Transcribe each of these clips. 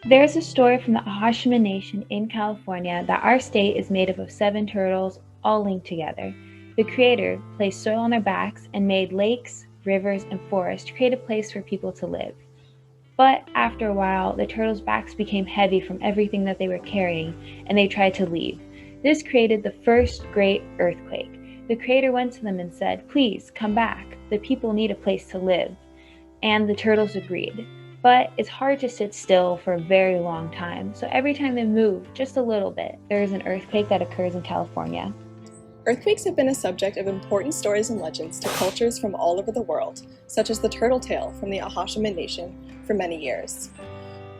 There's a story from the Ahoshima Nation in California that our state is made up of 7 turtles all linked together. The Creator placed soil on their backs and made lakes, rivers, and forests to create a place for people to live. But after a while, the turtles' backs became heavy from everything that they were carrying, and they tried to leave. This created the first great earthquake. The Creator went to them and said, "Please, come back. The people need a place to live." And the turtles agreed. But it's hard to sit still for a very long time, so every time they move just a little bit, there is an earthquake that occurs in California. Earthquakes have been a subject of important stories and legends to cultures from all over the world, such as the turtle tale from the Ahoshima Nation, for many years.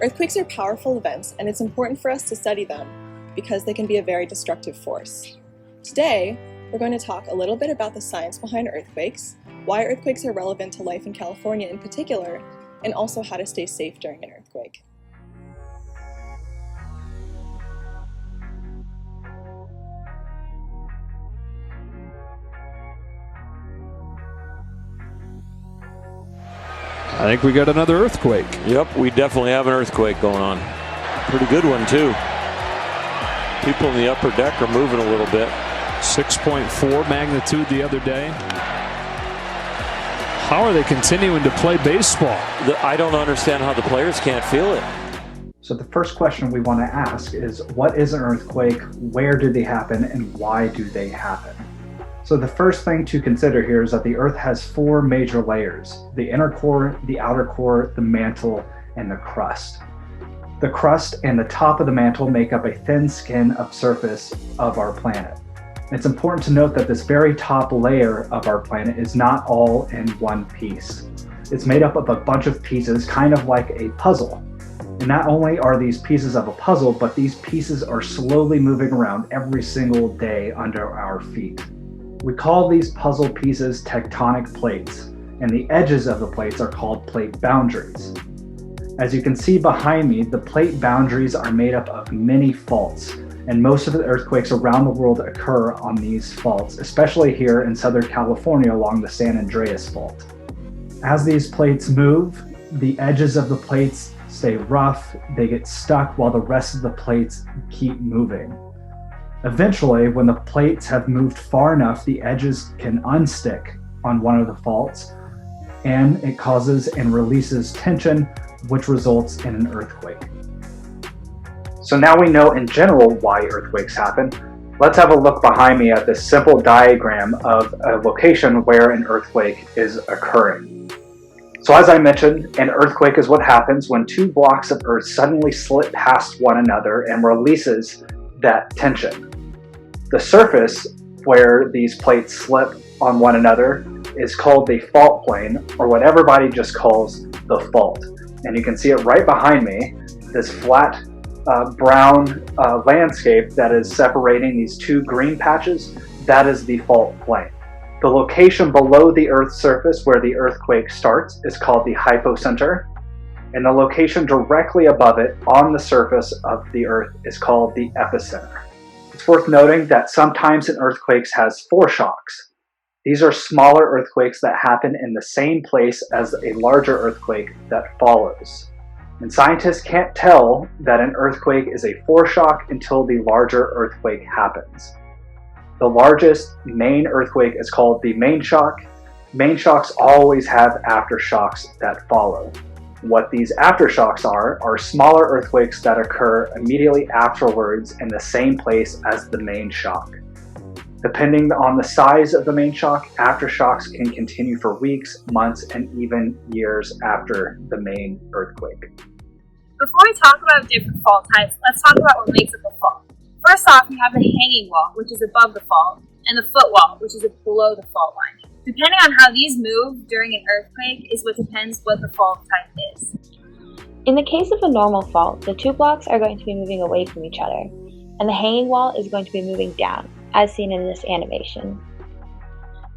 Earthquakes are powerful events, and it's important for us to study them because they can be a very destructive force. Today, we're going to talk a little bit about the science behind earthquakes, why earthquakes are relevant to life in California in particular, and also how to stay safe during an earthquake. I think we got another earthquake. Yep, we definitely have an earthquake going on. Pretty good one, too. People in the upper deck are moving a little bit. 6.4 magnitude the other day. How are they continuing to play baseball? I don't understand how the players can't feel it. So the first question we want to ask is, what is an earthquake, where do they happen, and why do they happen? So the first thing to consider here is that the Earth has 4 major layers: the inner core, the outer core, the mantle, and the crust. The crust and the top of the mantle make up a thin skin of surface of our planet. It's important to note that this very top layer of our planet is not all in one piece. It's made up of a bunch of pieces, kind of like a puzzle. And not only are these pieces of a puzzle, but these pieces are slowly moving around every single day under our feet. We call these puzzle pieces tectonic plates, and the edges of the plates are called plate boundaries. As you can see behind me, the plate boundaries are made up of many faults, and most of the earthquakes around the world occur on these faults, especially here in Southern California along the San Andreas Fault. As these plates move, the edges of the plates stay rough, they get stuck while the rest of the plates keep moving. Eventually, when the plates have moved far enough, the edges can unstick on one of the faults, and it causes and releases tension, which results in an earthquake. So now we know in general why earthquakes happen. Let's have a look behind me at this simple diagram of a location where an earthquake is occurring. So as I mentioned, an earthquake is what happens when 2 blocks of earth suddenly slip past one another and releases that tension. The surface where these plates slip on one another is called the fault plane, or what everybody just calls the fault. And you can see it right behind me, this flat brown landscape that is separating these 2 green patches. That is the fault plane. The location below the Earth's surface where the earthquake starts is called the hypocenter, and the location directly above it on the surface of the Earth is called the epicenter. It's worth noting that sometimes an earthquake has foreshocks. These are smaller earthquakes that happen in the same place as a larger earthquake that follows. And scientists can't tell that an earthquake is a foreshock until the larger earthquake happens. The largest main earthquake is called the main shock. Main shocks always have aftershocks that follow. What these aftershocks are smaller earthquakes that occur immediately afterwards in the same place as the main shock. Depending on the size of the main shock, aftershocks can continue for weeks, months, and even years after the main earthquake. Before we talk about different fault types, let's talk about what makes up a fault. First off, we have the hanging wall, which is above the fault, and the footwall, which is below the fault line. Depending on how these move during an earthquake is what depends what the fault type is. In the case of a normal fault, the 2 blocks are going to be moving away from each other, and the hanging wall is going to be moving down, as seen in this animation.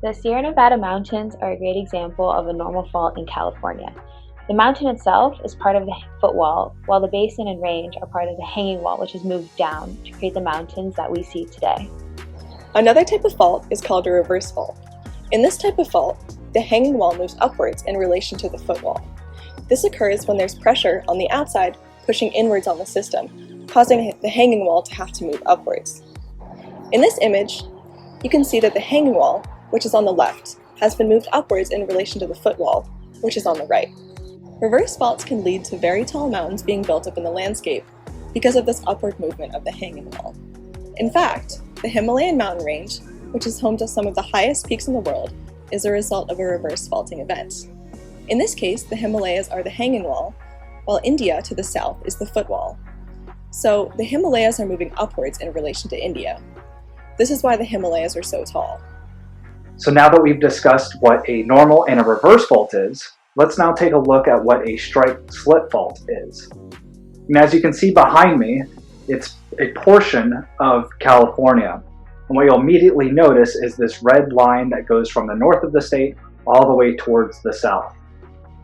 The Sierra Nevada mountains are a great example of a normal fault in California. The mountain itself is part of the footwall, while the basin and range are part of the hanging wall, which is moved down to create the mountains that we see today. Another type of fault is called a reverse fault. In this type of fault, the hanging wall moves upwards in relation to the footwall. This occurs when there's pressure on the outside pushing inwards on the system, causing the hanging wall to have to move upwards. In this image, you can see that the hanging wall, which is on the left, has been moved upwards in relation to the footwall, which is on the right. Reverse faults can lead to very tall mountains being built up in the landscape because of this upward movement of the hanging wall. In fact, the Himalayan mountain range, which is home to some of the highest peaks in the world, is a result of a reverse faulting event. In this case, the Himalayas are the hanging wall, while India to the south is the footwall. So the Himalayas are moving upwards in relation to India. This is why the Himalayas are so tall. So now that we've discussed what a normal and a reverse fault is, let's now take a look at what a strike-slip fault is. And as you can see behind me, it's a portion of California. And what you'll immediately notice is this red line that goes from the north of the state all the way towards the south.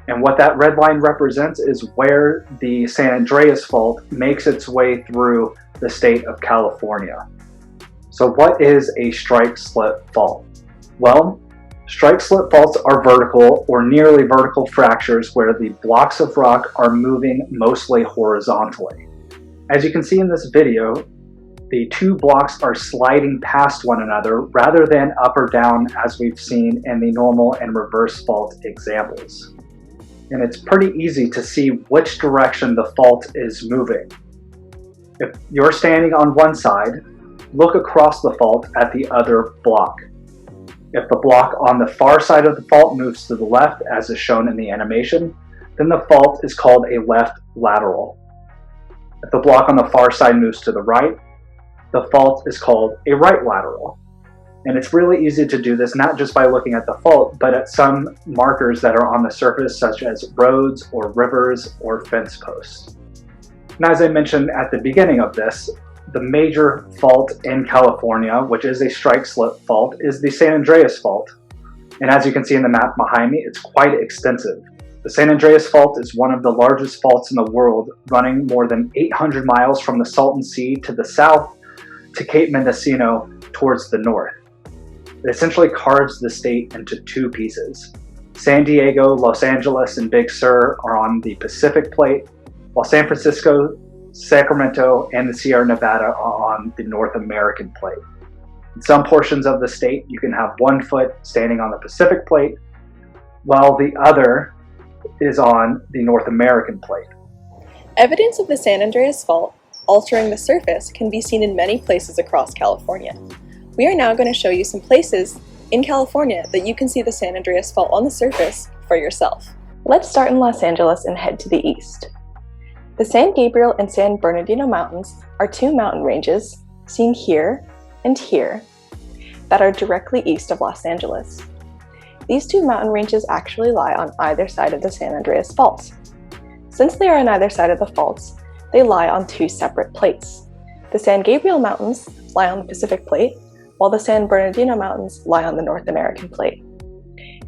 And what that red line represents is where the San Andreas Fault makes its way through the state of California. So what is a strike-slip fault? Well, strike-slip faults are vertical or nearly vertical fractures where the blocks of rock are moving mostly horizontally. As you can see in this video, the two blocks are sliding past one another rather than up or down as we've seen in the normal and reverse fault examples. And it's pretty easy to see which direction the fault is moving. If you're standing on one side, look across the fault at the other block. If the block on the far side of the fault moves to the left, as is shown in the animation, then the fault is called a left lateral. If the block on the far side moves to the right, the fault is called a right lateral. And it's really easy to do this not just by looking at the fault, but at some markers that are on the surface, such as roads or rivers or fence posts. And as I mentioned at the beginning of this, the major fault in California, which is a strike-slip fault, is the San Andreas Fault. And as you can see in the map behind me, it's quite extensive. The San Andreas Fault is one of the largest faults in the world, running more than 800 miles from the Salton Sea to the south to Cape Mendocino towards the north. It essentially carves the state into two pieces. San Diego, Los Angeles, and Big Sur are on the Pacific Plate, while San Francisco, Sacramento, and the Sierra Nevada are on the North American Plate. In some portions of the state, you can have one foot standing on the Pacific Plate, while the other is on the North American Plate. Evidence of the San Andreas Fault altering the surface can be seen in many places across California. We are now going to show you some places in California that you can see the San Andreas Fault on the surface for yourself. Let's start in Los Angeles and head to the east. The San Gabriel and San Bernardino Mountains are two mountain ranges, seen here and here, that are directly east of Los Angeles. These two mountain ranges actually lie on either side of the San Andreas Fault. Since they are on either side of the faults, they lie on two separate plates. The San Gabriel Mountains lie on the Pacific Plate, while the San Bernardino Mountains lie on the North American Plate.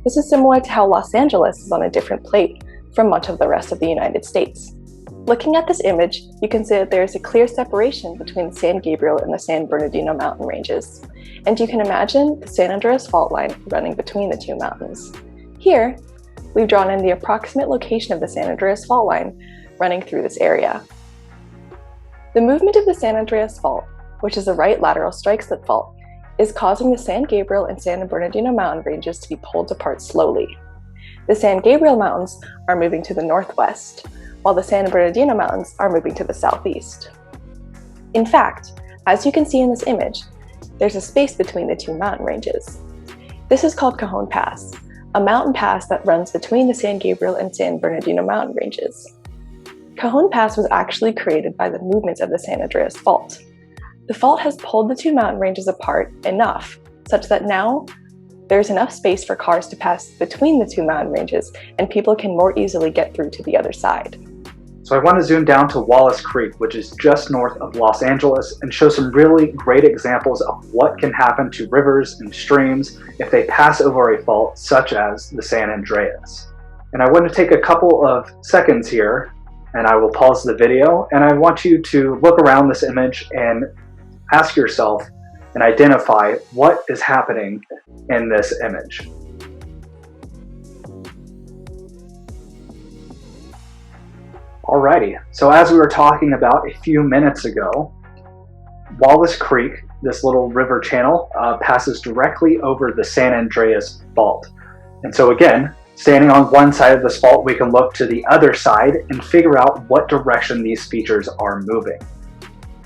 This is similar to how Los Angeles is on a different plate from much of the rest of the United States. Looking at this image, you can see that there is a clear separation between the San Gabriel and the San Bernardino mountain ranges, and you can imagine the San Andreas Fault line running between the two mountains. Here, we've drawn in the approximate location of the San Andreas Fault line running through this area. The movement of the San Andreas Fault, which is a right lateral strike-slip fault, is causing the San Gabriel and San Bernardino mountain ranges to be pulled apart slowly. The San Gabriel Mountains are moving to the northwest, while the San Bernardino Mountains are moving to the southeast. In fact, as you can see in this image, there's a space between the two mountain ranges. This is called Cajon Pass, a mountain pass that runs between the San Gabriel and San Bernardino mountain ranges. Cajon Pass was actually created by the movement of the San Andreas Fault. The fault has pulled the two mountain ranges apart enough such that now there's enough space for cars to pass between the two mountain ranges and people can more easily get through to the other side. So I want to zoom down to Wallace Creek, which is just north of Los Angeles, and show some really great examples of what can happen to rivers and streams if they pass over a fault such as the San Andreas. And I want to take a couple of seconds here, and I will pause the video, and I want you to look around this image and ask yourself and identify what is happening in this image. Alrighty, so as we were talking about a few minutes ago, Wallace Creek, this little river channel, passes directly over the San Andreas Fault. And so again, standing on one side of this fault, we can look to the other side and figure out what direction these features are moving.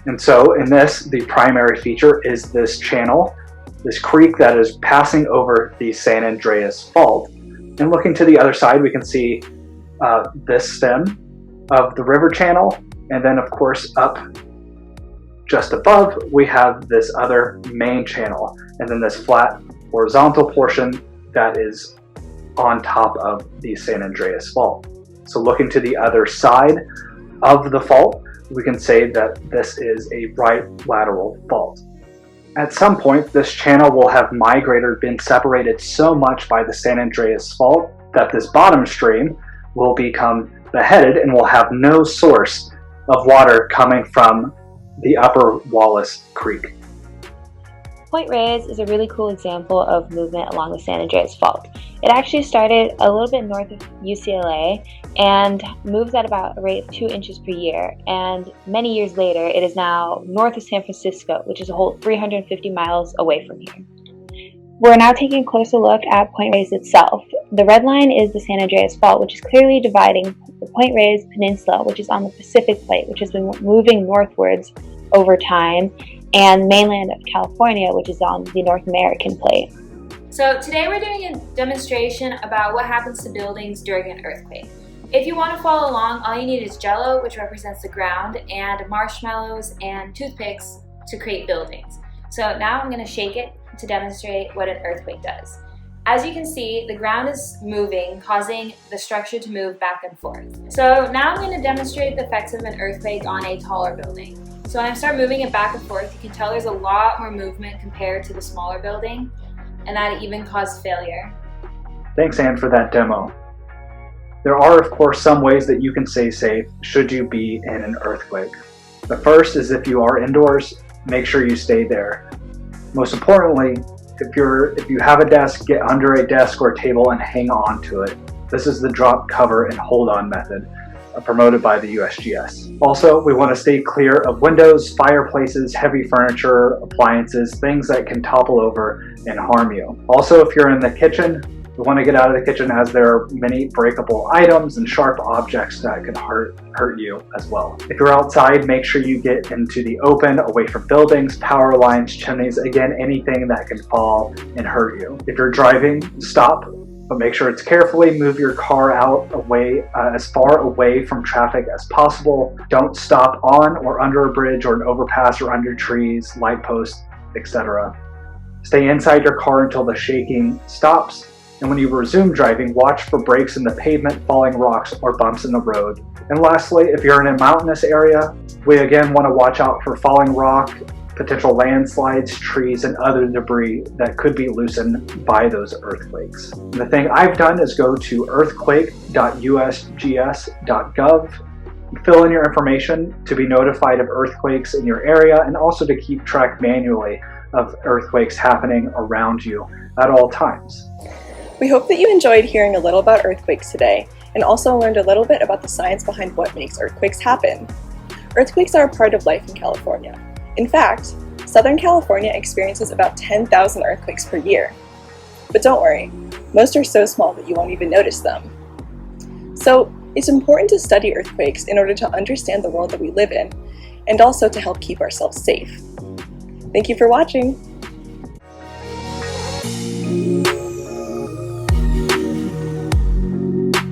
And so in this, the primary feature is this channel, this creek that is passing over the San Andreas Fault. And looking to the other side, we can see this stem of the river channel, and then of course up just above we have this other main channel, and then this flat horizontal portion that is on top of the San Andreas Fault. So looking to the other side of the fault, we can say that this is a right lateral fault. At some point, this channel will have migrated or been separated so much by the San Andreas Fault that this bottom stream will become beheaded and will have no source of water coming from the upper Wallace Creek. Point Reyes is a really cool example of movement along the San Andreas Fault. It actually started a little bit north of UCLA and moves at about a rate of 2 inches per year. And many years later, it is now north of San Francisco, which is a whole 350 miles away from here. We're now taking a closer look at Point Reyes itself. The red line is the San Andreas Fault, which is clearly dividing the Point Reyes Peninsula, which is on the Pacific Plate, which has been moving northwards over time, and mainland of California, which is on the North American Plate. So today we're doing a demonstration about what happens to buildings during an earthquake. If you want to follow along, all you need is Jell-O, which represents the ground, and marshmallows and toothpicks to create buildings. So now I'm going to shake it to demonstrate what an earthquake does. As you can see, the ground is moving, causing the structure to move back and forth. So now I'm going to demonstrate the effects of an earthquake on a taller building. So when I start moving it back and forth, you can tell there's a lot more movement compared to the smaller building, and that it even caused failure. Thanks, Anne, for that demo. There are, of course, some ways that you can stay safe should you be in an earthquake. The first is if you are indoors, make sure you stay there. Most importantly, if you have a desk, get under a desk or table and hang on to it. This is the drop, cover, and hold on method, promoted by the USGS. Also, we want to stay clear of windows, fireplaces, heavy furniture, appliances, things that can topple over and harm you. Also, if you're in the kitchen, we want to get out of the kitchen as there are many breakable items and sharp objects that can hurt you as well. If you're outside, make sure you get into the open, away from buildings, power lines, chimneys, again, anything that can fall and hurt you. If you're driving, stop, but make sure it's carefully. Move your car out as far away from traffic as possible. Don't stop on or under a bridge or an overpass or under trees, light posts, etc. Stay inside your car until the shaking stops. And when you resume driving, watch for breaks in the pavement, falling rocks, or bumps in the road. And lastly, if you're in a mountainous area, we again want to watch out for falling rock, potential landslides, trees, and other debris that could be loosened by those earthquakes. And the thing I've done is go to earthquake.usgs.gov, fill in your information to be notified of earthquakes in your area, and also to keep track manually of earthquakes happening around you at all times. We hope that you enjoyed hearing a little about earthquakes today, and also learned a little bit about the science behind what makes earthquakes happen. Earthquakes are a part of life in California. In fact, Southern California experiences about 10,000 earthquakes per year. But don't worry, most are so small that you won't even notice them. So it's important to study earthquakes in order to understand the world that we live in, and also to help keep ourselves safe. Thank you for watching.